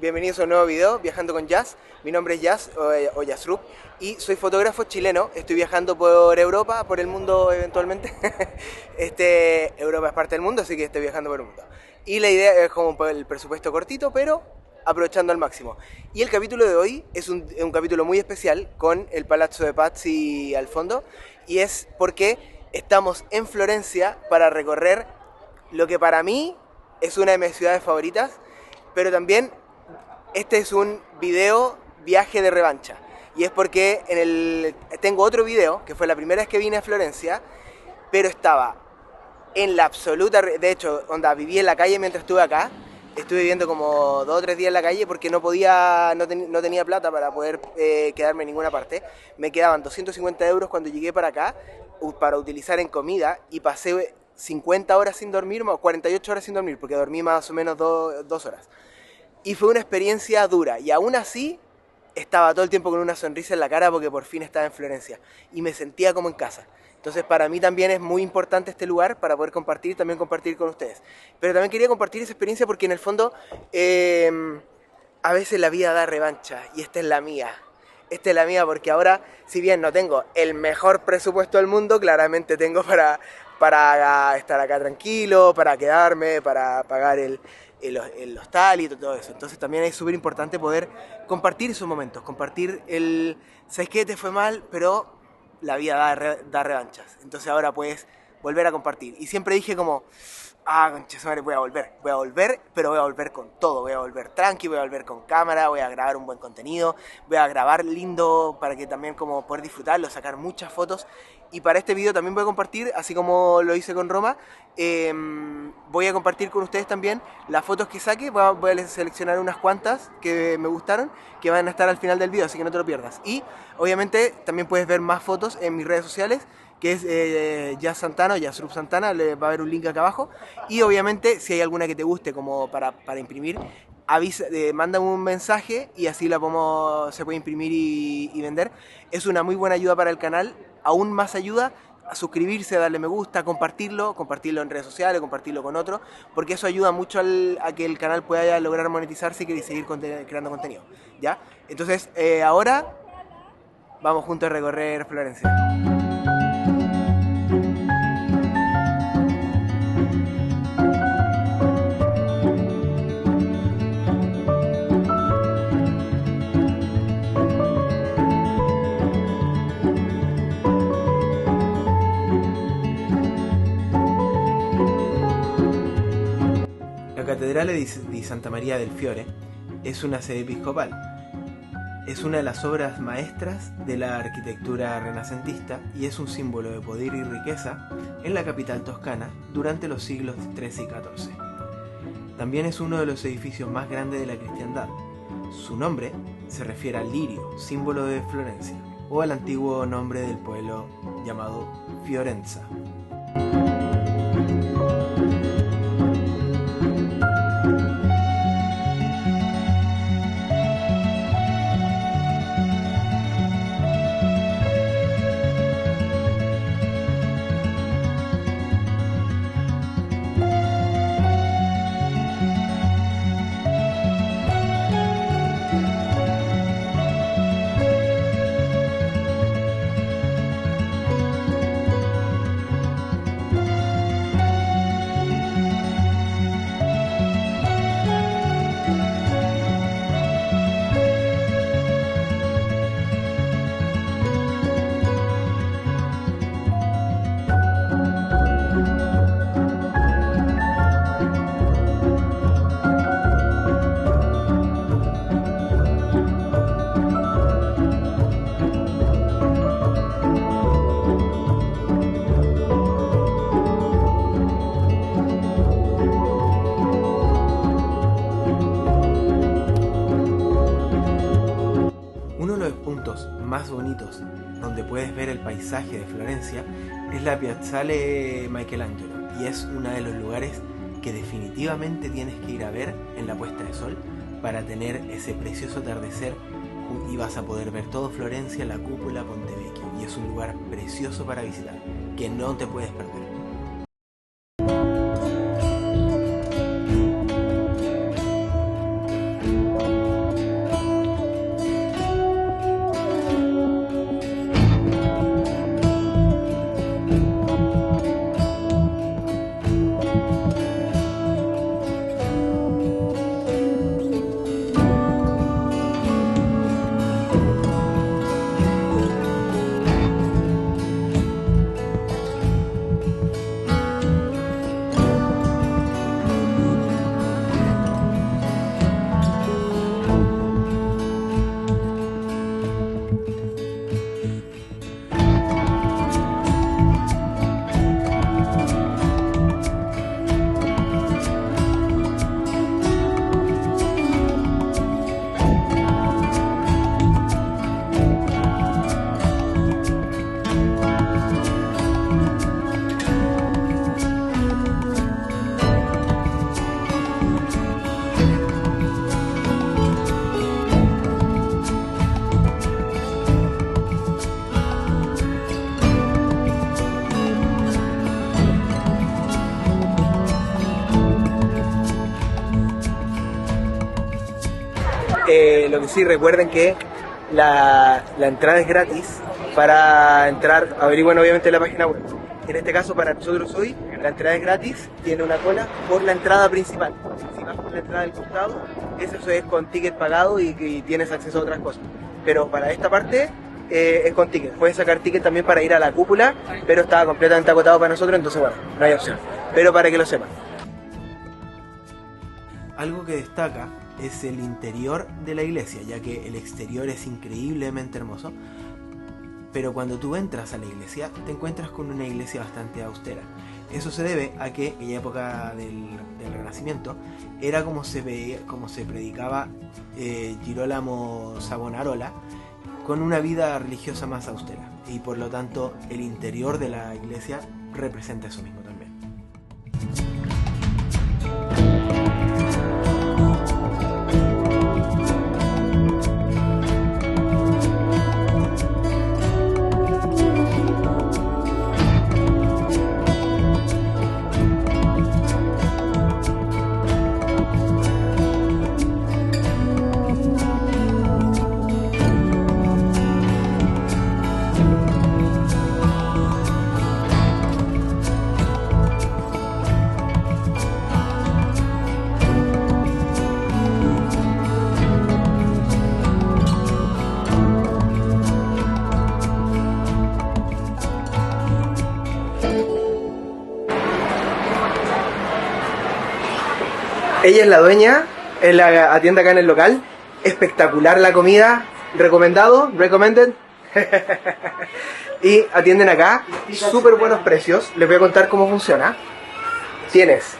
bienvenidos a un nuevo video, Viajando con Jazz. Mi nombre es Jazz o Jazzrup y soy fotógrafo chileno. Estoy viajando por Europa, por el mundo eventualmente. Europa es parte del mundo, así que estoy viajando por el mundo. Y la idea es como el presupuesto cortito, pero aprovechando al máximo. Y el capítulo de hoy es un capítulo muy especial con el Palazzo de Pazzi al fondo. Y es porque estamos en Florencia para recorrer lo que para mí es una de mis ciudades favoritas, pero también este es un video viaje de revancha. Y es porque tengo otro video, que fue la primera vez que vine a Florencia, pero estaba en la absoluta... De hecho, viví en la calle mientras estuve acá. Estuve viviendo como 2 o 3 días en la calle porque no tenía plata para poder quedarme en ninguna parte. Me quedaban 250 euros cuando llegué para acá para utilizar en comida y pasé 50 horas sin dormir, o 48 horas sin dormir, porque dormí más o menos 2 horas. Y fue una experiencia dura, y aún así estaba todo el tiempo con una sonrisa en la cara porque por fin estaba en Florencia y me sentía como en casa. Entonces para mí también es muy importante este lugar para poder compartir, también compartir con ustedes. Pero también quería compartir esa experiencia porque en el fondo a veces la vida da revancha y esta es la mía. Esta es la mía porque ahora, si bien no tengo el mejor presupuesto del mundo, claramente tengo para estar acá tranquilo, para quedarme, para pagar el hostal y todo eso. Entonces también es súper importante poder compartir esos momentos, compartir ¿sabes qué? Te fue mal, pero la vida da revanchas. Entonces ahora puedes volver a compartir. Y siempre dije como, concha su madre, voy a volver, pero voy a volver con todo, voy a volver tranqui, voy a volver con cámara, voy a grabar un buen contenido, voy a grabar lindo para que también como poder disfrutarlo, sacar muchas fotos. Y para este video también voy a compartir, así como lo hice con Roma, voy a compartir con ustedes también las fotos que saque. Voy a seleccionar unas cuantas que me gustaron, que van a estar al final del video, así que no te lo pierdas. Y obviamente también puedes ver más fotos en mis redes sociales, que es Jazz Santana o Jazzrup Santana, le va a haber un link acá abajo. Y obviamente si hay alguna que te guste como para imprimir, mándame un mensaje y así se puede imprimir y vender. Es una muy buena ayuda para el canal, aún más ayuda a suscribirse, darle me gusta, compartirlo en redes sociales, compartirlo con otros, porque eso ayuda mucho a que el canal pueda lograr monetizarse y seguir creando contenido, ¿ya? Entonces ahora vamos juntos a recorrer Florencia. La Cattedrale di Santa Maria del Fiore es una sede episcopal. Es una de las obras maestras de la arquitectura renacentista y es un símbolo de poder y riqueza en la capital toscana durante los siglos XIII y XIV. También es uno de los edificios más grandes de la cristiandad. Su nombre se refiere al lirio, símbolo de Florencia, o al antiguo nombre del pueblo llamado Fiorenza. Uno de los puntos más bonitos donde puedes ver el paisaje de Florencia es la Piazzale Michelangelo, y es uno de los lugares que definitivamente tienes que ir a ver en la puesta de sol para tener ese precioso atardecer y vas a poder ver todo Florencia, la cúpula, Ponte Vecchio, y es un lugar precioso para visitar, que no te puedes perder. Lo que sí, recuerden que la entrada es gratis. Para entrar, averigüen obviamente la página web. En este caso, para nosotros hoy, la entrada es gratis, tiene una cola por la entrada principal. Si vas por la entrada del costado, eso es con ticket pagado y tienes acceso a otras cosas. Pero para esta parte es con ticket. Puedes sacar ticket también para ir a la cúpula, pero estaba completamente agotado para nosotros, entonces bueno, no hay opción. Pero para que lo sepan. Algo que destaca es el interior de la iglesia, ya que el exterior es increíblemente hermoso. Pero cuando tú entras a la iglesia, te encuentras con una iglesia bastante austera. Eso se debe a que en aquella época del Renacimiento era como se predicaba Girolamo Savonarola, con una vida religiosa más austera. Y por lo tanto, el interior de la iglesia representa eso mismo también. Ella es la dueña, atiende acá en el local. Espectacular la comida, recomendado, recommended. Y atienden acá, súper buenos precios. Les voy a contar cómo funciona. Tienes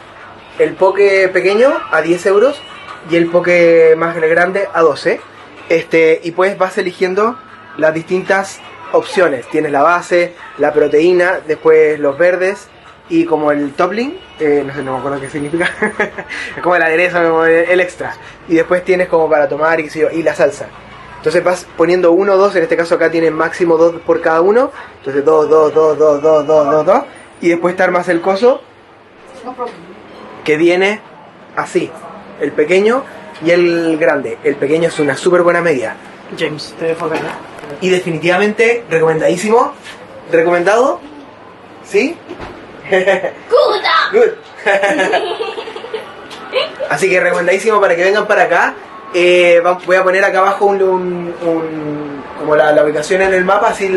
el poke pequeño a 10 euros y el poke más grande a 12. Y pues vas eligiendo las distintas opciones. Tienes la base, la proteína, después los verdes y como el toppling, no sé, no me acuerdo qué significa. Es como el aderezo, como el extra. Y después tienes como para tomar y, y la salsa. Entonces vas poniendo uno o dos, en este caso acá tienen máximo 2 por cada uno. Entonces 2, 2, 2, 2, 2, 2, 2, 2. Y después te armas el coso que viene así, el pequeño y el grande. El pequeño es una súper buena medida. James, te dejo acá. Y definitivamente recomendadísimo. ¿Recomendado? ¿Sí? Good. Así que recomendadísimo para que vengan para acá. Voy a poner acá abajo como la ubicación en el mapa, así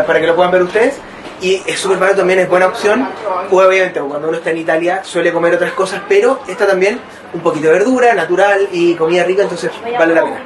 para que lo puedan ver ustedes. Y es súper barato, también es buena opción. Obviamente cuando uno está en Italia suele comer otras cosas, pero esta también un poquito de verdura, natural y comida rica, entonces vale la pena.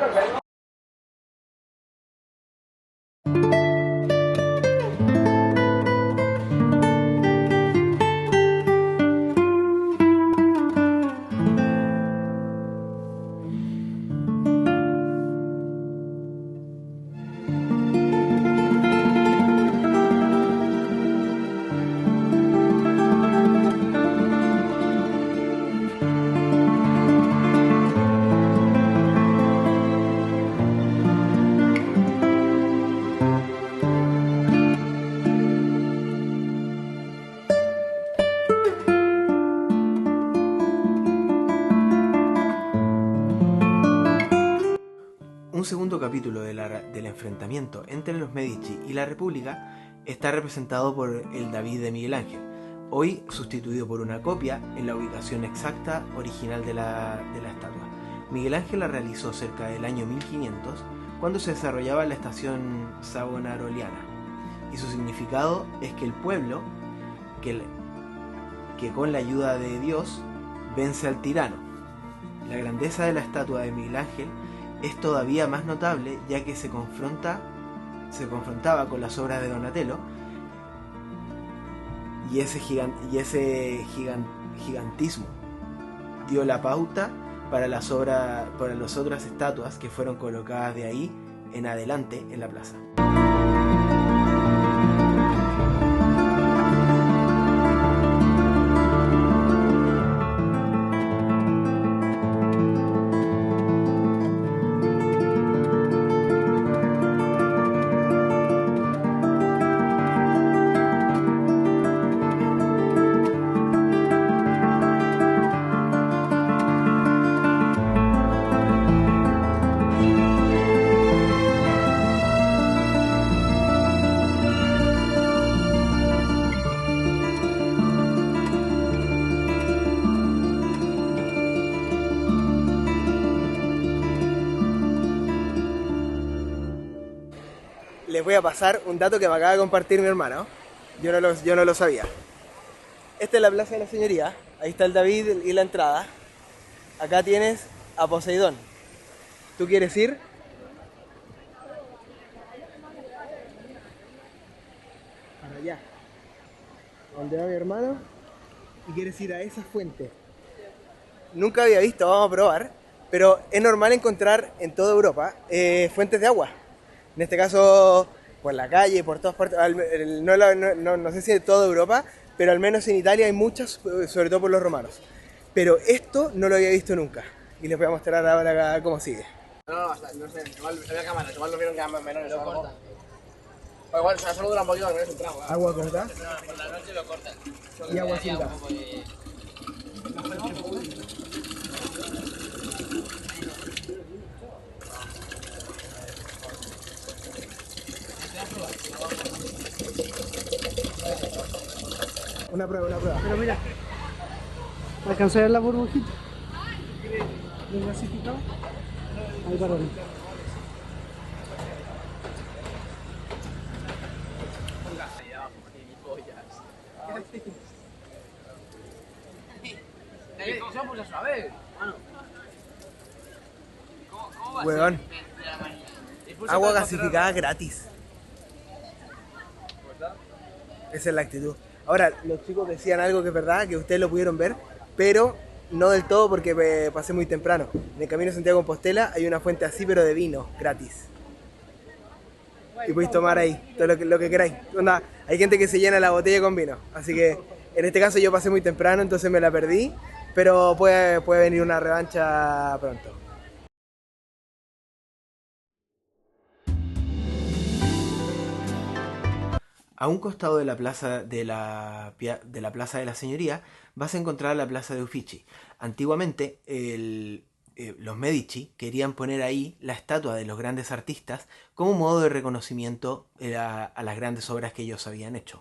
Un segundo capítulo del enfrentamiento entre los Medici y la República está representado por el David de Miguel Ángel, hoy sustituido por una copia en la ubicación exacta original de la estatua. Miguel Ángel la realizó cerca del año 1500, cuando se desarrollaba la estación savonaroliana, y su significado es que el pueblo, que con la ayuda de Dios vence al tirano. La grandeza de la estatua de Miguel Ángel es todavía más notable, ya que se confrontaba con las obras de Donatello, y ese gigantismo dio la pauta para las otras estatuas que fueron colocadas de ahí en adelante en la plaza. les voy a pasar un dato que me acaba de compartir mi hermano. Yo no lo sabía. Esta es la Plaza de la Señoría. Ahí está el David y la entrada. Acá tienes a Poseidón. ¿Tú quieres ir? Para allá. Donde va mi hermano. Y quieres ir a esa fuente. Nunca había visto, vamos a probar. Pero es normal encontrar en toda Europa fuentes de agua. En este caso, por la calle, por todas partes. No sé si de toda Europa, pero al menos en Italia hay muchas, sobre todo por los romanos. Pero esto no lo había visto nunca. Y les voy a mostrar ahora acá cómo sigue. No sé, igual había cámaras, igual lo vieron que eran menores o algo. O igual, o sea, solo dura un poquito, porque es un trago. Agua corta. Por la noche lo cortan. Y agua sin gas. Una prueba. Pero mira, alcancé a ver la burbujita del gasificado. Ahí para mí. Huevón. Agua gasificada gratis. Esa es la actitud. Ahora, los chicos decían algo que es verdad, que ustedes lo pudieron ver, pero no del todo porque pasé muy temprano. En el Camino de Santiago de Compostela hay una fuente así, pero de vino, gratis. Y podéis tomar ahí todo lo que queráis. Onda, hay gente que se llena la botella con vino. Así que en este caso yo pasé muy temprano, entonces me la perdí. Pero puede venir una revancha pronto. A un costado de la plaza de la Plaza de la Señoría vas a encontrar la Plaza de Uffizi. Antiguamente los Medici querían poner ahí la estatua de los grandes artistas como modo de reconocimiento a las grandes obras que ellos habían hecho.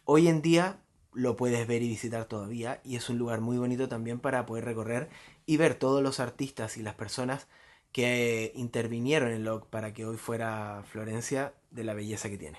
Hoy en día lo puedes ver y visitar todavía y es un lugar muy bonito también para poder recorrer y ver todos los artistas y las personas que intervinieron para que hoy fuera Florencia de la belleza que tiene.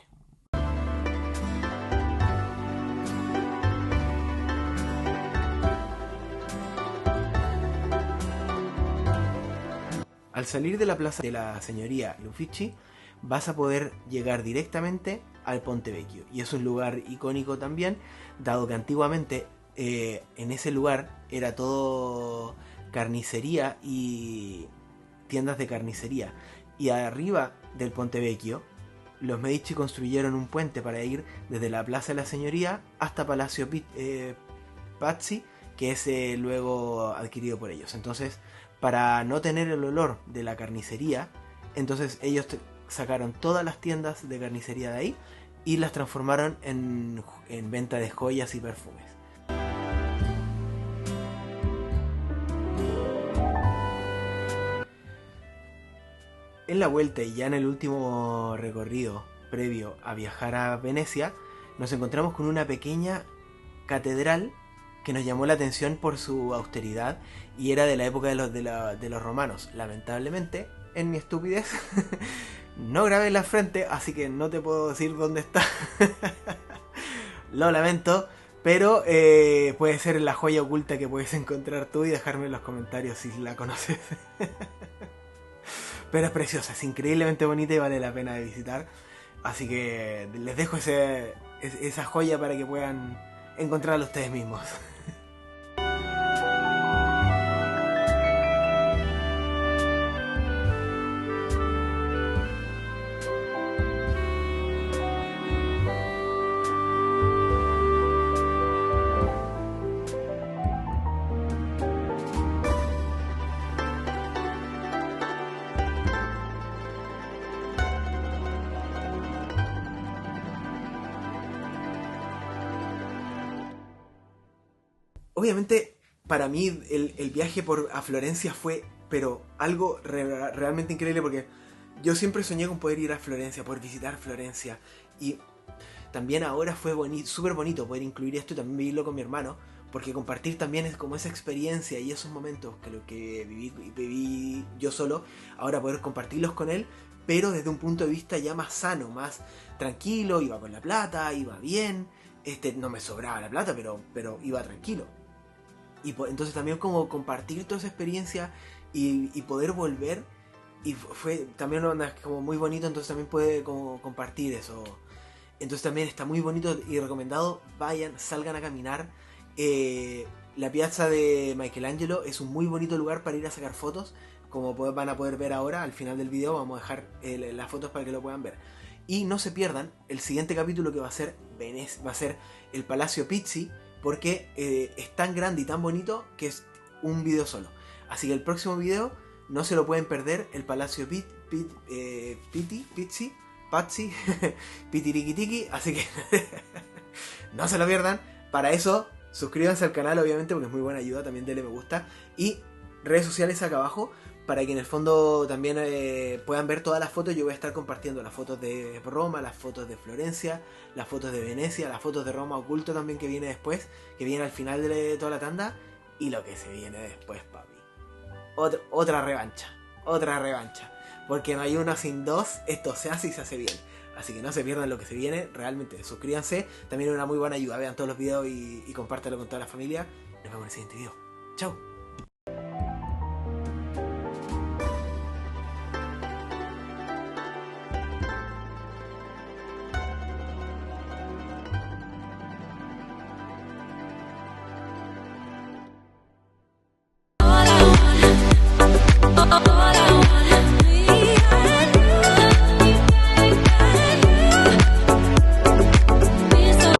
Al salir de la Plaza de la Señoría Uffizi vas a poder llegar directamente al Ponte Vecchio. Y es un lugar icónico también, dado que antiguamente en ese lugar era todo carnicería y tiendas de carnicería. Y arriba del Ponte Vecchio, los Medici construyeron un puente para ir desde la Plaza de la Señoría hasta Palacio Pazzi, que es luego adquirido por ellos. Entonces, para no tener el olor de la carnicería, entonces ellos sacaron todas las tiendas de carnicería de ahí y las transformaron en venta de joyas y perfumes. En la vuelta y ya en el último recorrido previo a viajar a Venecia, nos encontramos con una pequeña catedral que nos llamó la atención por su austeridad y era de la época de los romanos. Lamentablemente, en mi estupidez, no grabé la frente, así que no te puedo decir dónde está. Lo lamento, pero puede ser la joya oculta que puedes encontrar tú y dejarme en los comentarios si la conoces. Pero es preciosa, es increíblemente bonita y vale la pena de visitar. Así que les dejo esa joya para que puedan encontrarla ustedes mismos. Obviamente, para mí el viaje a Florencia fue, pero algo realmente increíble, porque yo siempre soñé con poder ir a Florencia, poder visitar Florencia. Y también ahora fue súper bonito poder incluir esto y también vivirlo con mi hermano, porque compartir también es como esa experiencia y esos momentos que lo que viví yo solo, ahora poder compartirlos con él, pero desde un punto de vista ya más sano, más tranquilo, iba con la plata, iba bien, no me sobraba la plata, pero iba tranquilo. Y entonces también como compartir toda esa experiencia y poder volver, y fue también como muy bonito, entonces también puede como compartir eso. Entonces también está muy bonito y recomendado, vayan, salgan a caminar. La piazza de Michelangelo es un muy bonito lugar para ir a sacar fotos, como van a poder ver ahora, al final del video vamos a dejar las fotos para que lo puedan ver. Y no se pierdan el siguiente capítulo que va a ser el Palacio Pitti, porque es tan grande y tan bonito que es un video solo. Así que el próximo video no se lo pueden perder, el Palacio Pitti, Pazzi, Pitiriquitiqui, así que no se lo pierdan. Para eso, suscríbanse al canal, obviamente, porque es muy buena ayuda, también denle me gusta. Y redes sociales acá abajo, para que en el fondo también puedan ver todas las fotos. Yo voy a estar compartiendo las fotos de Roma, las fotos de Florencia, las fotos de Venecia, las fotos de Roma oculto también que viene después, que viene al final de toda la tanda, y lo que se viene después, papi. Otra revancha. Porque no hay uno sin dos, esto se hace y se hace bien. Así que no se pierdan lo que se viene, realmente suscríbanse, también es una muy buena ayuda, vean todos los videos y compártanlo con toda la familia. Nos vemos en el siguiente video. Chao.